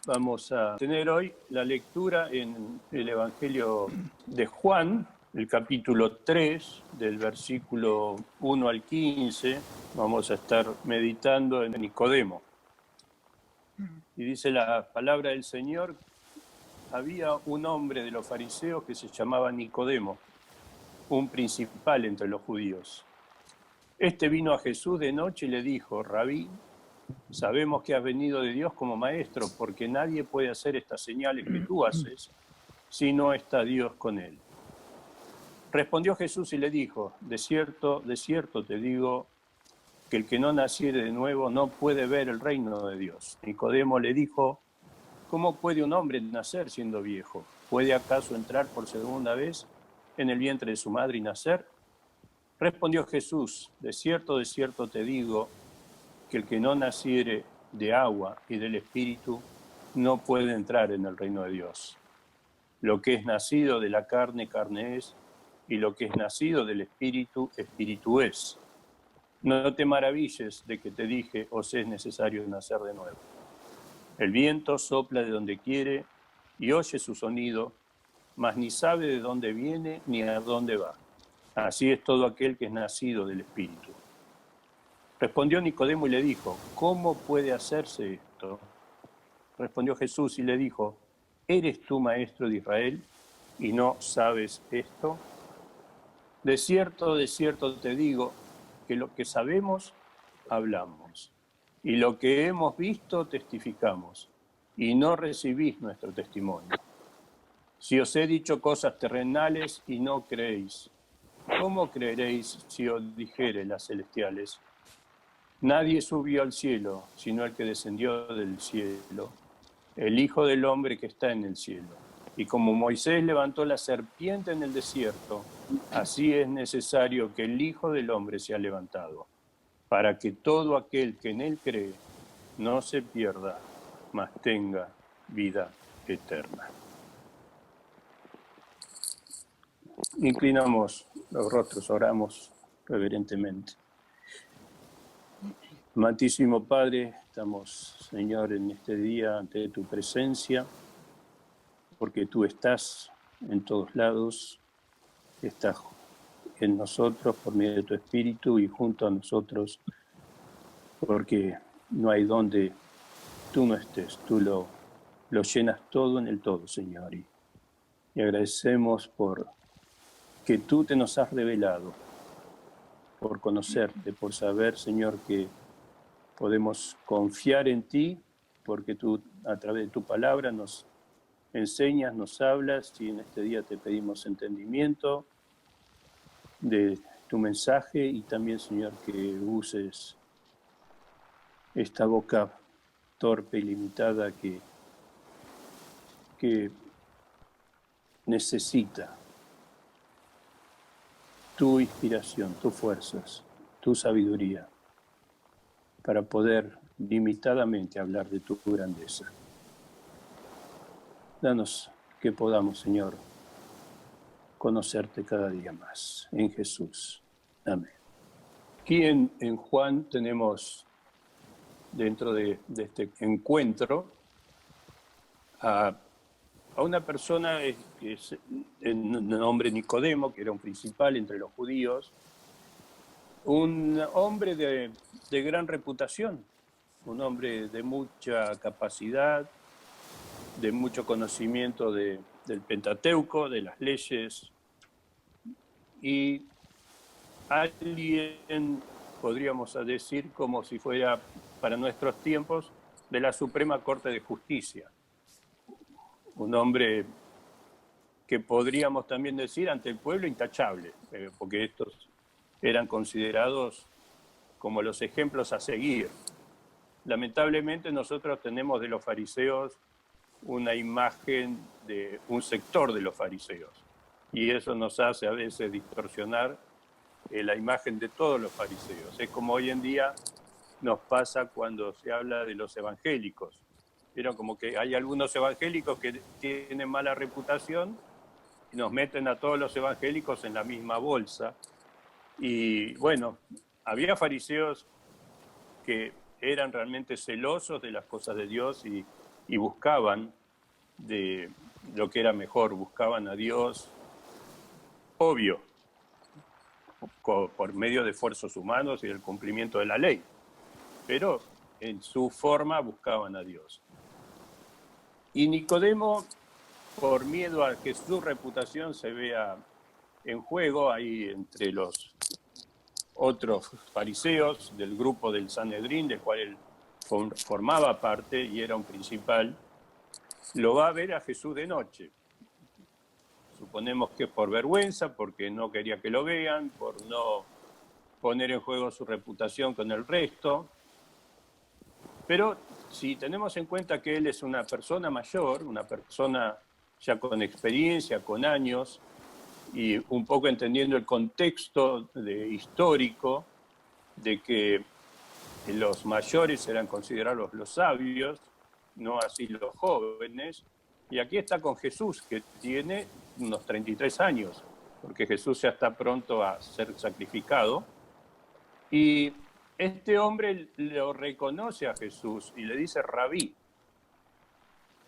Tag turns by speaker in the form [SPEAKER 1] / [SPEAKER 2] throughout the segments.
[SPEAKER 1] Vamos a tener hoy la lectura en el Evangelio de Juan, el capítulo 3, del versículo 1 al 15. Vamos a estar meditando en Nicodemo. Y dice la palabra del Señor: había un hombre de los fariseos que se llamaba Nicodemo, un principal entre los judíos. Este vino a Jesús de noche y le dijo: Rabí, sabemos que has venido de Dios como maestro, porque nadie puede hacer estas señales que tú haces si no está Dios con él. Respondió Jesús y le dijo: de cierto te digo, que el que no naciere de nuevo no puede ver el reino de Dios. Nicodemo le dijo: ¿cómo puede un hombre nacer siendo viejo? ¿Puede acaso entrar por segunda vez en el vientre de su madre y nacer? Respondió Jesús: de cierto te digo, que el que no naciere de agua y del Espíritu no puede entrar en el reino de Dios. Lo que es nacido de la carne, carne es, y lo que es nacido del Espíritu, Espíritu es. No te maravilles de que te dije: os es necesario nacer de nuevo. El viento sopla de donde quiere y oye su sonido, mas ni sabe de dónde viene ni a dónde va. Así es todo aquel que es nacido del Espíritu. Respondió Nicodemo y le dijo: ¿cómo puede hacerse esto? Respondió Jesús y le dijo: ¿eres tú maestro de Israel y no sabes esto? De cierto te digo, que lo que sabemos, hablamos, y lo que hemos visto, testificamos, y no recibís nuestro testimonio. Si os he dicho cosas terrenales y no creéis, ¿cómo creeréis si os dijere las celestiales? Nadie subió al cielo, sino el que descendió del cielo, el Hijo del Hombre que está en el cielo. Y como Moisés levantó la serpiente en el desierto, así es necesario que el Hijo del Hombre sea levantado, para que todo aquel que en él cree no se pierda, mas tenga vida eterna. Inclinamos los rostros, oramos reverentemente. Amantísimo Padre, estamos, Señor, en este día ante tu presencia, porque tú estás en todos lados, estás en nosotros por medio de tu Espíritu y junto a nosotros, porque no hay donde tú no estés, tú lo llenas todo en el todo, Señor. Y agradecemos por que tú te nos has revelado, por conocerte, por saber, Señor, que podemos confiar en ti, porque tú a través de tu palabra nos enseñas, nos hablas, y en este día te pedimos entendimiento de tu mensaje y también, Señor, que uses esta boca torpe y limitada que necesita tu inspiración, tus fuerzas, tu sabiduría, para poder limitadamente hablar de tu grandeza. Danos que podamos, Señor, conocerte cada día más. En Jesús. Amén. Aquí en Juan tenemos, dentro de este encuentro, a una persona que es el nombre Nicodemo, que era un principal entre los judíos, un hombre de gran reputación, un hombre de mucha capacidad, de mucho conocimiento del Pentateuco, de las leyes, y alguien, podríamos decir, como si fuera para nuestros tiempos, de la Suprema Corte de Justicia. Un hombre que podríamos también decir ante el pueblo intachable, porque estos eran considerados como los ejemplos a seguir. Lamentablemente nosotros tenemos de los fariseos una imagen de un sector de los fariseos, y eso nos hace a veces distorsionar la imagen de todos los fariseos. Es como hoy en día nos pasa cuando se habla de los evangélicos. Vieron como que hay algunos evangélicos que tienen mala reputación y nos meten a todos los evangélicos en la misma bolsa. Y bueno, había fariseos que eran realmente celosos de las cosas de Dios y y buscaban de lo que era mejor, buscaban a Dios, obvio, por medio de esfuerzos humanos y del cumplimiento de la ley, pero en su forma buscaban a Dios. Y Nicodemo, por miedo a que su reputación se vea en juego, ahí entre los otros fariseos del grupo del Sanedrín, del cual él formaba parte y era un principal, lo va a ver a Jesús de noche. Suponemos que por vergüenza, porque no quería que lo vean, por no poner en juego su reputación con el resto. Pero si tenemos en cuenta que él es una persona mayor, una persona ya con experiencia, con años, y un poco entendiendo el contexto histórico de que los mayores eran considerados los sabios, no así los jóvenes. Y aquí está con Jesús, que tiene unos 33 años, porque Jesús ya está pronto a ser sacrificado. Y este hombre lo reconoce a Jesús y le dice Rabí.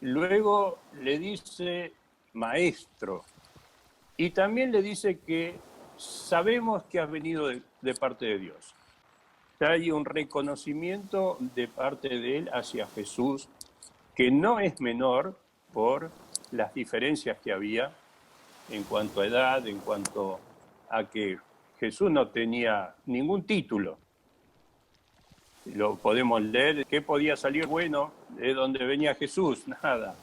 [SPEAKER 1] Luego le dice maestro. Y también le dice que sabemos que has venido de parte de Dios. Hay un reconocimiento de parte de él hacia Jesús que no es menor por las diferencias que había en cuanto a edad, en cuanto a que Jesús no tenía ningún título. Lo podemos leer, ¿qué podía salir bueno de donde venía Jesús? Nada.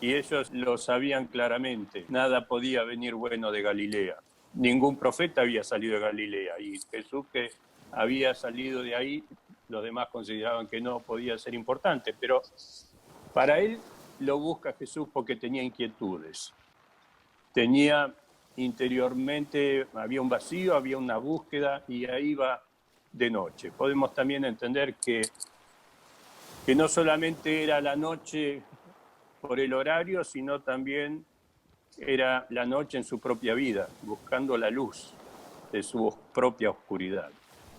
[SPEAKER 1] Y ellos lo sabían claramente, nada podía venir bueno de Galilea. Ningún profeta había salido de Galilea, y Jesús, que había salido de ahí, los demás consideraban que no podía ser importante, pero para él lo busca Jesús porque tenía inquietudes. Tenía interiormente, había un vacío, había una búsqueda, y ahí va de noche. Podemos también entender que no solamente era la noche por el horario, sino también era la noche en su propia vida, buscando la luz de su propia oscuridad.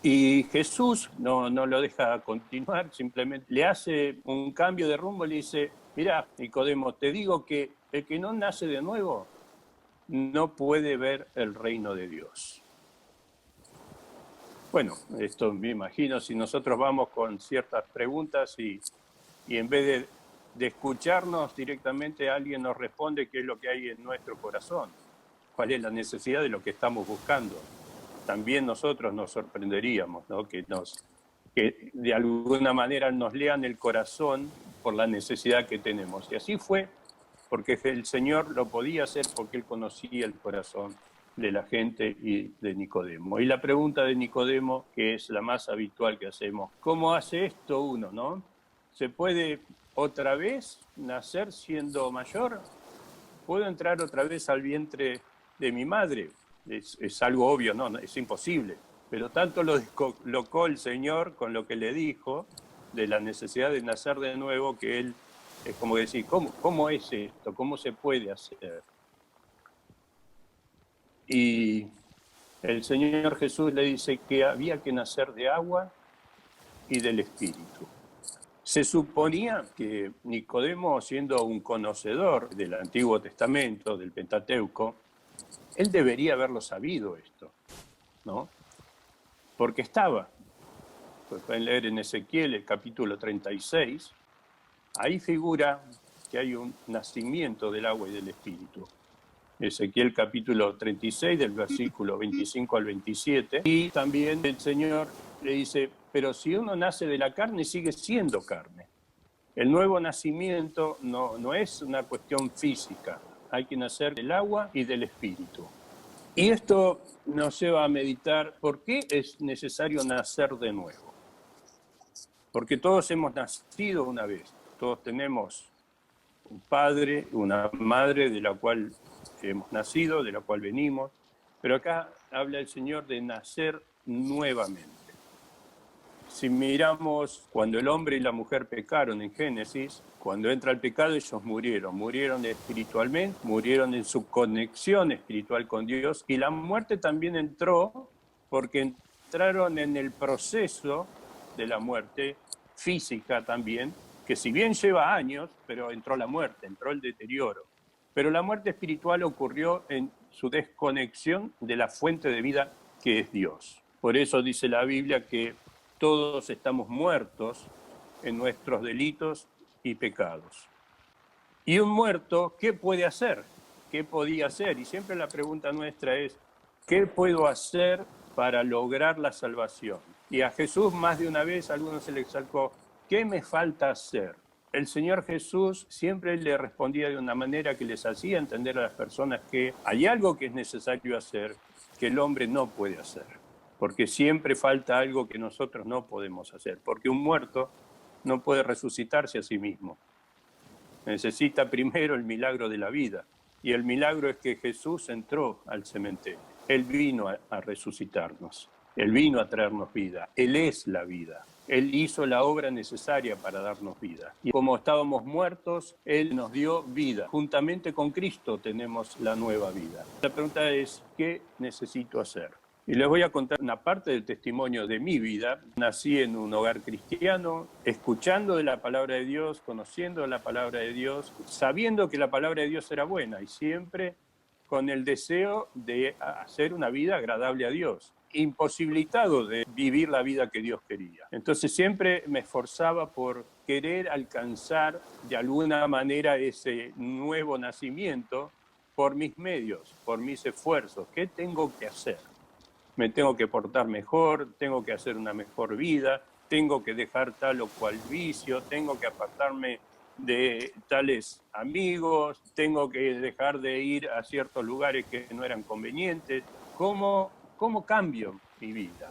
[SPEAKER 1] Y Jesús no lo deja continuar, simplemente le hace un cambio de rumbo y le dice, mirá, Nicodemo, te digo que el que no nace de nuevo no puede ver el reino de Dios. Bueno, esto me imagino, si nosotros vamos con ciertas preguntas y en vez de escucharnos directamente, alguien nos responde qué es lo que hay en nuestro corazón, cuál es la necesidad de lo que estamos buscando. También nosotros nos sorprenderíamos, ¿no? que de alguna manera nos lean el corazón por la necesidad que tenemos. Y así fue, porque el Señor lo podía hacer porque Él conocía el corazón de la gente y de Nicodemo. Y la pregunta de Nicodemo, que es la más habitual que hacemos, ¿cómo hace esto uno, no? ¿Se puede otra vez nacer siendo mayor? ¿Puedo entrar otra vez al vientre de mi madre? Es algo obvio, no, es imposible. Pero tanto lo descolocó el Señor con lo que le dijo de la necesidad de nacer de nuevo, que él es como decir, ¿cómo es esto? ¿Cómo se puede hacer? Y el Señor Jesús le dice que había que nacer de agua y del Espíritu. Se suponía que Nicodemo, siendo un conocedor del Antiguo Testamento, del Pentateuco, él debería haberlo sabido esto, ¿no? Porque estaba, pues pueden leer en Ezequiel el capítulo 36, ahí figura que hay un nacimiento del agua y del Espíritu. Ezequiel capítulo 36, del versículo 25 al 27, y también el Señor le dice, pero si uno nace de la carne, sigue siendo carne. El nuevo nacimiento no es una cuestión física, hay que nacer del agua y del Espíritu. Y esto nos lleva a meditar por qué es necesario nacer de nuevo. Porque todos hemos nacido una vez, todos tenemos un padre, una madre de la cual hemos nacido, de la cual venimos, pero acá habla el Señor de nacer nuevamente. Si miramos cuando el hombre y la mujer pecaron en Génesis, cuando entra el pecado ellos murieron espiritualmente, murieron en su conexión espiritual con Dios, y la muerte también entró porque entraron en el proceso de la muerte física también, que si bien lleva años, pero entró la muerte, entró el deterioro. Pero la muerte espiritual ocurrió en su desconexión de la fuente de vida que es Dios. Por eso dice la Biblia que todos estamos muertos en nuestros delitos y pecados. Y un muerto, ¿qué puede hacer? ¿Qué podía hacer? Y siempre la pregunta nuestra es, ¿qué puedo hacer para lograr la salvación? Y a Jesús más de una vez a algunos se le exalcó, ¿qué me falta hacer? El Señor Jesús siempre le respondía de una manera que les hacía entender a las personas que hay algo que es necesario hacer que el hombre no puede hacer, porque siempre falta algo que nosotros no podemos hacer, porque un muerto no puede resucitarse a sí mismo. Necesita primero el milagro de la vida, y el milagro es que Jesús entró al cementerio. Él vino a resucitarnos, Él vino a traernos vida, Él es la vida. Él hizo la obra necesaria para darnos vida. Y como estábamos muertos, Él nos dio vida. Juntamente con Cristo tenemos la nueva vida. La pregunta es, ¿qué necesito hacer? Y les voy a contar una parte del testimonio de mi vida. Nací en un hogar cristiano, escuchando de la palabra de Dios, conociendo la palabra de Dios, sabiendo que la palabra de Dios era buena y siempre con el deseo de hacer una vida agradable a Dios, imposibilitado de vivir la vida que Dios quería. Entonces siempre me esforzaba por querer alcanzar de alguna manera ese nuevo nacimiento por mis medios, por mis esfuerzos. ¿Qué tengo que hacer? Me tengo que portar mejor, tengo que hacer una mejor vida, tengo que dejar tal o cual vicio, tengo que apartarme de tales amigos, tengo que dejar de ir a ciertos lugares que no eran convenientes. ¿Cómo cambio mi vida?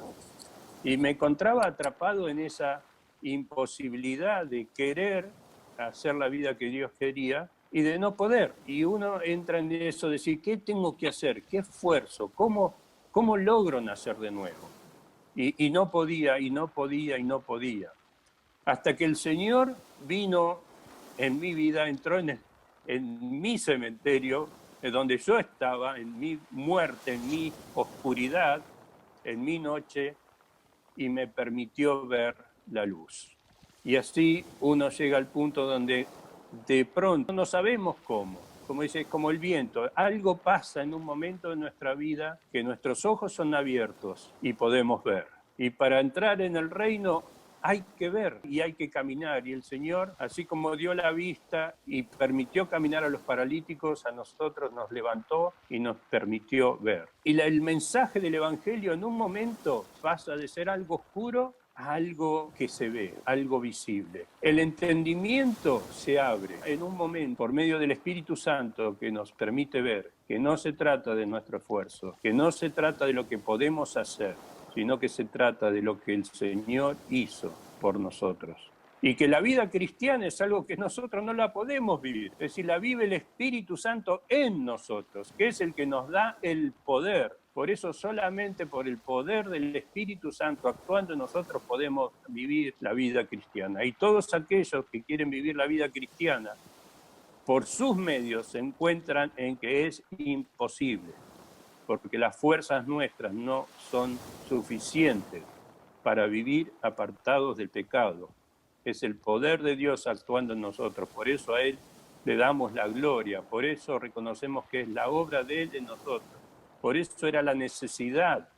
[SPEAKER 1] Y me encontraba atrapado en esa imposibilidad de querer hacer la vida que Dios quería y de no poder. Y uno entra en eso de decir, ¿qué tengo que hacer? ¿Qué esfuerzo? ¿Cómo logro nacer de nuevo? Y no podía, y no podía, y no podía. Hasta que el Señor vino en mi vida, entró en mi cementerio, en donde yo estaba, en mi muerte, en mi oscuridad, en mi noche, y me permitió ver la luz. Y así uno llega al punto donde de pronto no sabemos cómo, como dice, como el viento, algo pasa en un momento de nuestra vida que nuestros ojos son abiertos y podemos ver. Y para entrar en el reino hay que ver y hay que caminar. Y el Señor, así como dio la vista y permitió caminar a los paralíticos, a nosotros nos levantó y nos permitió ver. Y el mensaje del Evangelio en un momento pasa de ser algo oscuro a algo que se ve, algo visible. El entendimiento se abre en un momento por medio del Espíritu Santo que nos permite ver que no se trata de nuestro esfuerzo, que no se trata de lo que podemos hacer, sino que se trata de lo que el Señor hizo por nosotros. Y que la vida cristiana es algo que nosotros no la podemos vivir. Es decir, la vive el Espíritu Santo en nosotros, que es el que nos da el poder. Por eso solamente por el poder del Espíritu Santo actuando en nosotros podemos vivir la vida cristiana. Y todos aquellos que quieren vivir la vida cristiana, por sus medios se encuentran en que es imposible, porque las fuerzas nuestras no son suficientes para vivir apartados del pecado. Es el poder de Dios actuando en nosotros, por eso a Él le damos la gloria, por eso reconocemos que es la obra de Él en nosotros, por eso era la necesidad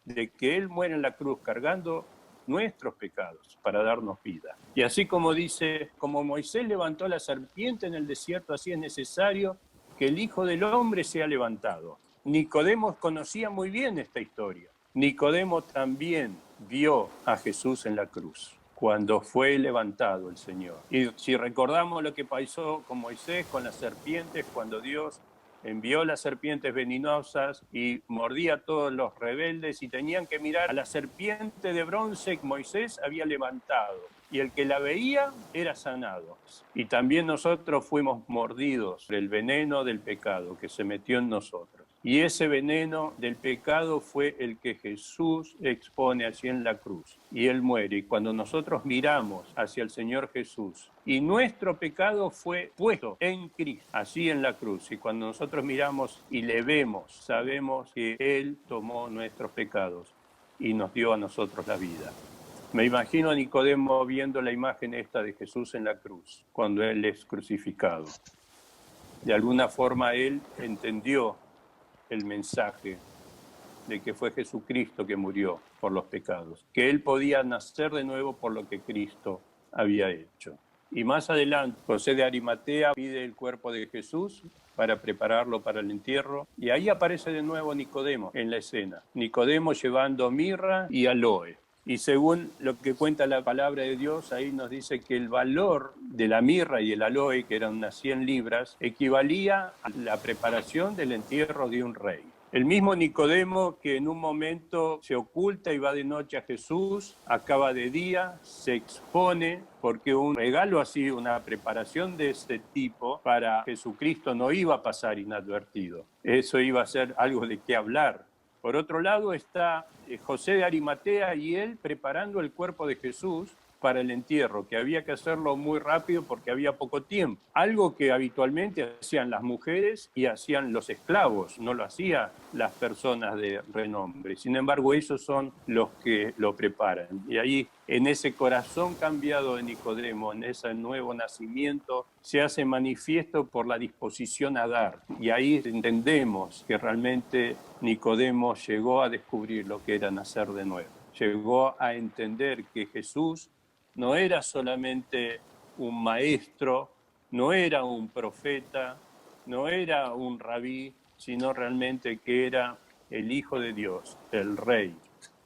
[SPEAKER 1] de que Él muera en la cruz cargando nuestros pecados para darnos vida. Y así como dice, como Moisés levantó la serpiente en el desierto, así es necesario que el Hijo del Hombre sea levantado. Nicodemo conocía muy bien esta historia. Nicodemo también vio a Jesús en la cruz cuando fue levantado el Señor. Y si recordamos lo que pasó con Moisés, con las serpientes, cuando Dios envió las serpientes venenosas y mordía a todos los rebeldes y tenían que mirar a la serpiente de bronce que Moisés había levantado. Y el que la veía era sanado. Y también nosotros fuimos mordidos por el veneno del pecado que se metió en nosotros. Y ese veneno del pecado fue el que Jesús expone así en la cruz. Y Él muere. Y cuando nosotros miramos hacia el Señor Jesús, y nuestro pecado fue puesto en Cristo, así en la cruz. Y cuando nosotros miramos y le vemos, sabemos que Él tomó nuestros pecados y nos dio a nosotros la vida. Me imagino a Nicodemo viendo la imagen esta de Jesús en la cruz, cuando Él es crucificado. De alguna forma Él entendió el mensaje de que fue Jesucristo que murió por los pecados, que Él podía nacer de nuevo por lo que Cristo había hecho. Y más adelante, José de Arimatea pide el cuerpo de Jesús para prepararlo para el entierro, y ahí aparece de nuevo Nicodemo en la escena. Nicodemo llevando mirra y aloe. Y según lo que cuenta la palabra de Dios, ahí nos dice que el valor de la mirra y el aloe, que eran unas 100 libras, equivalía a la preparación del entierro de un rey. El mismo Nicodemo que en un momento se oculta y va de noche a Jesús, acaba de día, se expone, porque un regalo así, una preparación de este tipo para Jesucristo no iba a pasar inadvertido. Eso iba a ser algo de qué hablar. Por otro lado está José de Arimatea y él preparando el cuerpo de Jesús para el entierro, que había que hacerlo muy rápido porque había poco tiempo. Algo que habitualmente hacían las mujeres y hacían los esclavos, no lo hacían las personas de renombre. Sin embargo, ellos son los que lo preparan. Y ahí, en ese corazón cambiado de Nicodemo, en ese nuevo nacimiento, se hace manifiesto por la disposición a dar. Y ahí entendemos que realmente Nicodemo llegó a descubrir lo que era nacer de nuevo. Llegó a entender que Jesús no era solamente un maestro, no era un profeta, no era un rabí, sino realmente que era el Hijo de Dios, el Rey,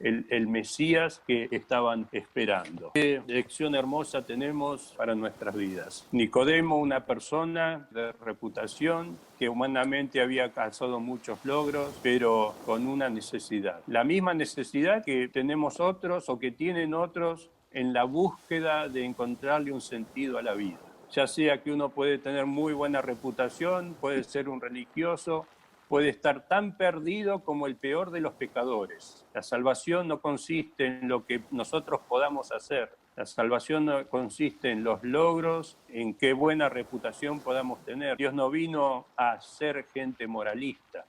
[SPEAKER 1] el Mesías que estaban esperando. Qué lección hermosa tenemos para nuestras vidas. Nicodemo, una persona de reputación que humanamente había alcanzado muchos logros, pero con una necesidad. La misma necesidad que tenemos otros o que tienen otros en la búsqueda de encontrarle un sentido a la vida. Ya sea que uno puede tener muy buena reputación, puede ser un religioso, puede estar tan perdido como el peor de los pecadores. La salvación no consiste en lo que nosotros podamos hacer. La salvación no consiste en los logros, en qué buena reputación podamos tener. Dios no vino a ser gente moralista.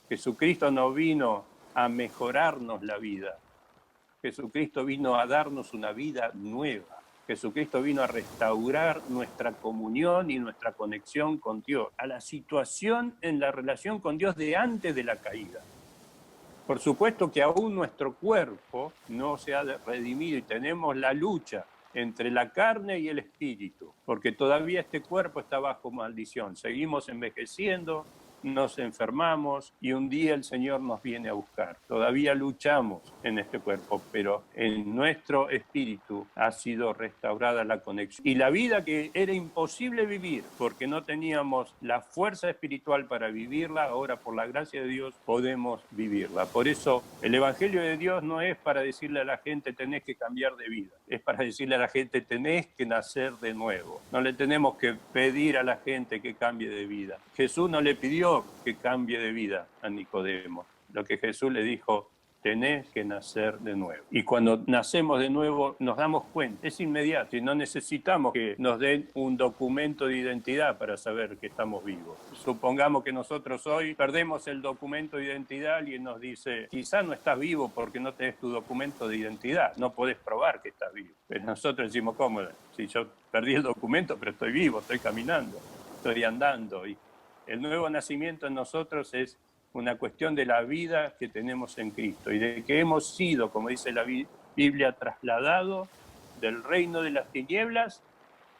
[SPEAKER 1] Jesucristo no vino a mejorarnos la vida. Jesucristo vino a darnos una vida nueva. Jesucristo vino a restaurar nuestra comunión y nuestra conexión con Dios, a la situación en la relación con Dios de antes de la caída. Por supuesto que aún nuestro cuerpo no se ha redimido y tenemos la lucha entre la carne y el espíritu, porque todavía este cuerpo está bajo maldición. Seguimos envejeciendo, nos enfermamos y un día el Señor nos viene a buscar. Todavía luchamos en este cuerpo, pero en nuestro espíritu ha sido restaurada la conexión. Y la vida que era imposible vivir porque no teníamos la fuerza espiritual para vivirla, ahora por la gracia de Dios podemos vivirla. Por eso el Evangelio de Dios no es para decirle a la gente tenés que cambiar de vida, es para decirle a la gente tenés que nacer de nuevo. No le tenemos que pedir a la gente que cambie de vida. Jesús no le pidió que cambie de vida a Nicodemo. Lo que Jesús le dijo, tenés que nacer de nuevo. Y cuando nacemos de nuevo nos damos cuenta, es inmediato y no necesitamos que nos den un documento de identidad para saber que estamos vivos. Supongamos que nosotros hoy perdemos el documento de identidad, alguien nos dice, quizás no estás vivo porque no tenés tu documento de identidad, no podés probar que estás vivo. Pero nosotros decimos, ¿cómo? Si yo perdí el documento, pero estoy vivo, estoy caminando, estoy andando. Y el nuevo nacimiento en nosotros es una cuestión de la vida que tenemos en Cristo y de que hemos sido, como dice la Biblia, trasladados del reino de las tinieblas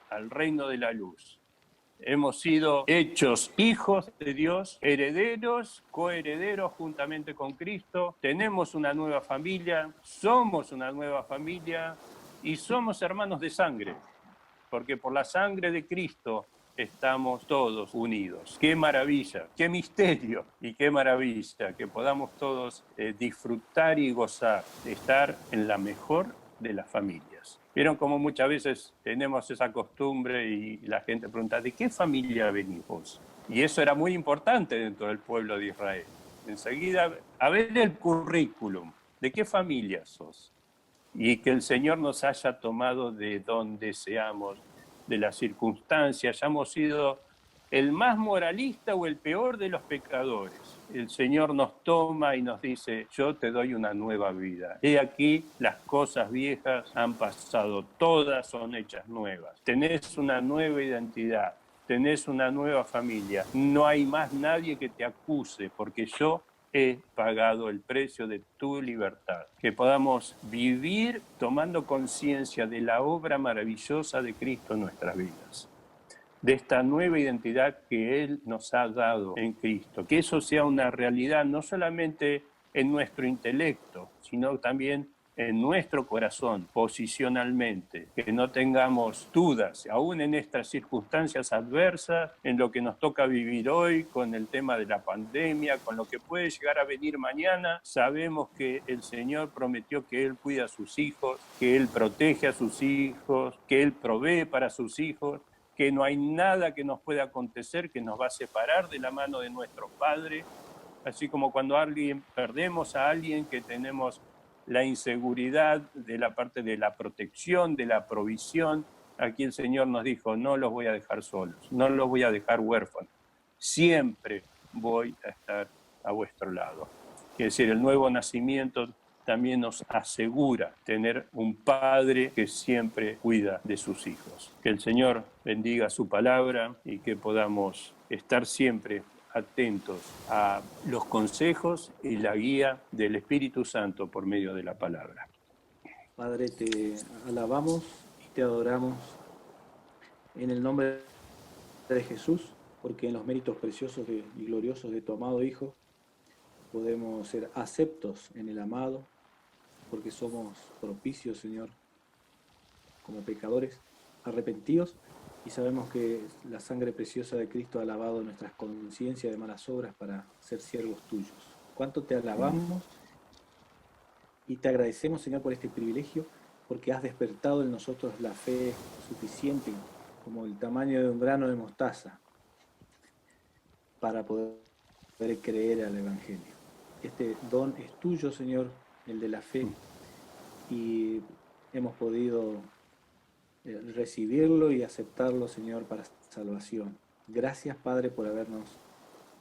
[SPEAKER 1] al reino de la luz. Hemos sido hechos hijos de Dios, herederos, coherederos juntamente con Cristo. Tenemos una nueva familia, somos una nueva familia y somos hermanos de sangre, porque por la sangre de Cristo estamos todos unidos. ¡Qué maravilla! ¡Qué misterio! Y qué maravilla que podamos todos disfrutar y gozar de estar en la mejor de las familias. Vieron cómo muchas veces tenemos esa costumbre y la gente pregunta, ¿de qué familia venimos? Y eso era muy importante dentro del pueblo de Israel. Enseguida, a ver el currículum, ¿de qué familia sos? Y que el Señor nos haya tomado de donde seamos, de las circunstancias, hayamos sido el más moralista o el peor de los pecadores. el Señor nos toma y nos dice, yo te doy una nueva vida. He aquí, las cosas viejas han pasado, todas son hechas nuevas. Tenés una nueva identidad, tenés una nueva familia. No hay más nadie que te acuse, porque yo he pagado el precio de tu libertad. Que podamos vivir tomando conciencia de la obra maravillosa de Cristo en nuestras vidas, de esta nueva identidad que Él nos ha dado en Cristo. Que eso sea una realidad no solamente en nuestro intelecto, sino también en nuestro corazón, posicionalmente, que no tengamos dudas, aún en estas circunstancias adversas, en lo que nos toca vivir hoy, con el tema de la pandemia, con lo que puede llegar a venir mañana. Sabemos que el Señor prometió que Él cuida a sus hijos, que Él protege a sus hijos, que Él provee para sus hijos, que no hay nada que nos pueda acontecer que nos va a separar de la mano de nuestro Padre, así como cuando perdemos a alguien, que tenemos la inseguridad de la parte de la protección, de la provisión. Aquí el Señor nos dijo, no los voy a dejar solos, no los voy a dejar huérfanos, siempre voy a estar a vuestro lado. Es decir, el nuevo nacimiento también nos asegura tener un Padre que siempre cuida de sus hijos. Que el Señor bendiga su palabra y que podamos estar siempre atentos a los consejos y la guía del Espíritu Santo por medio de la palabra.
[SPEAKER 2] Padre, te alabamos y te adoramos en el nombre de Jesús, porque en los méritos preciosos y gloriosos de tu amado Hijo podemos ser aceptos en el amado, porque somos propicios, Señor, como pecadores arrepentidos, y sabemos que la sangre preciosa de Cristo ha lavado nuestras conciencias de malas obras para ser siervos tuyos. ¿Cuánto te alabamos y te agradecemos, Señor, por este privilegio, porque has despertado en nosotros la fe suficiente, como el tamaño de un grano de mostaza, para poder creer al Evangelio. Este don es tuyo, Señor, el de la fe, y hemos podido recibirlo y aceptarlo, Señor, para salvación. Gracias, Padre, por habernos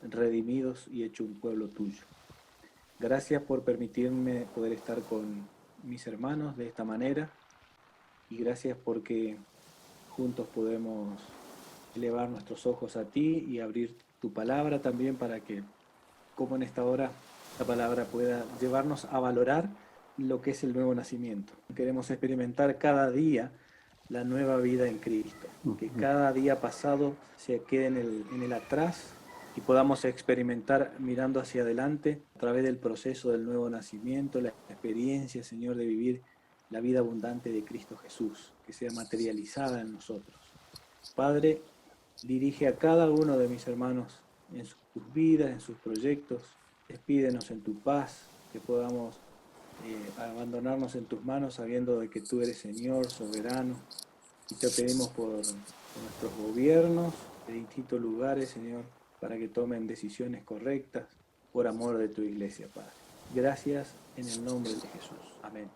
[SPEAKER 2] redimidos y hecho un pueblo tuyo. Gracias por permitirme poder estar con mis hermanos de esta manera, y gracias porque juntos podemos elevar nuestros ojos a ti y abrir tu palabra también, para que, como en esta hora, la palabra pueda llevarnos a valorar lo que es el nuevo nacimiento. Queremos experimentar cada día la nueva vida en Cristo, que cada día pasado se quede en el atrás y podamos experimentar mirando hacia adelante a través del proceso del nuevo nacimiento, la experiencia, Señor, de vivir la vida abundante de Cristo Jesús, que sea materializada en nosotros. Padre, dirige a cada uno de mis hermanos en sus vidas, en sus proyectos. Despídenos en tu paz, que podamos abandonarnos en tus manos sabiendo de que tú eres Señor, soberano. Y te pedimos por nuestros gobiernos de distintos lugares, Señor, para que tomen decisiones correctas por amor de tu iglesia, Padre. Gracias en el nombre de Jesús. Amén.